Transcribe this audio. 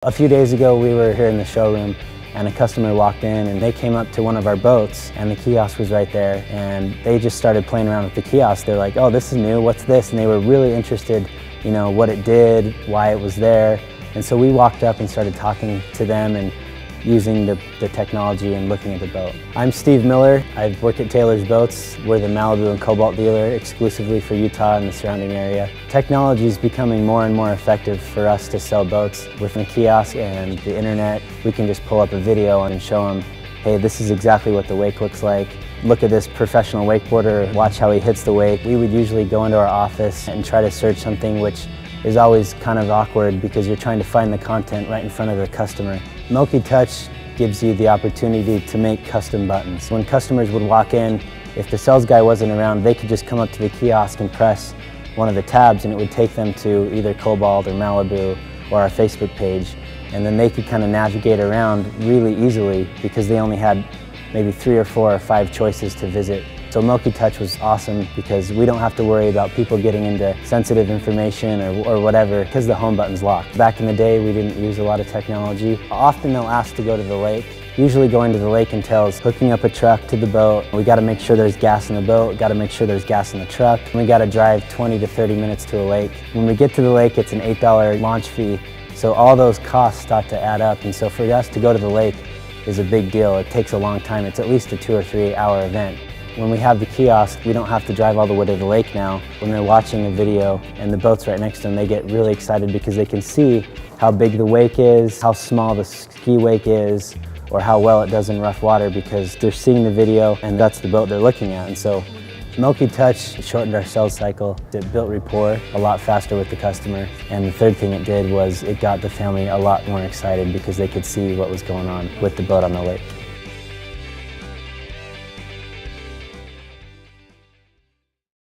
A few days ago we were here in the showroom and a customer walked in and they came up to one of our boats and the kiosk was right there and they just started playing around with the kiosk. They're like, oh, this is new, what's this? And they were really interested, you know, what it did, why it was there. And so we walked up and started talking to them and using the technology and looking at the boat. I'm Steve Miller. I've worked at Taylor's Boats. We're the Malibu and Cobalt dealer exclusively for Utah and the surrounding area. Technology is becoming more and more effective for us to sell boats. With the kiosk and the internet, we can just pull up a video and show them, hey, this is exactly what the wake looks like. Look at this professional wakeboarder, watch how he hits the wake. We would usually go into our office and try to search something, which is always kind of awkward because you're trying to find the content right in front of the customer. MokiTouch gives you the opportunity to make custom buttons. When customers would walk in, if the sales guy wasn't around, they could just come up to the kiosk and press one of the tabs and it would take them to either Cobalt or Malibu or our Facebook page. And then they could kind of navigate around really easily because they only had maybe 3 or 4 or 5 choices to visit. So MokiTouch was awesome because we don't have to worry about people getting into sensitive information or whatever because the home button's locked. Back in the day, we didn't use a lot of technology. Often they'll ask to go to the lake. Usually going to the lake entails hooking up a truck to the boat. We got to make sure there's gas in the boat, got to make sure there's gas in the truck. We got to drive 20 to 30 minutes to a lake. When we get to the lake, it's an $8 launch fee. So all those costs start to add up. And so for us to go to the lake is a big deal. It takes a long time. It's at least a 2 or 3 hour event. When we have the kiosk, we don't have to drive all the way to the lake now. When they're watching a video and the boat's right next to them, they get really excited because they can see how big the wake is, how small the ski wake is, or how well it does in rough water because they're seeing the video and that's the boat they're looking at. And so MokiTouch shortened our sales cycle. It built rapport a lot faster with the customer. And the third thing it did was it got the family a lot more excited because they could see what was going on with the boat on the lake.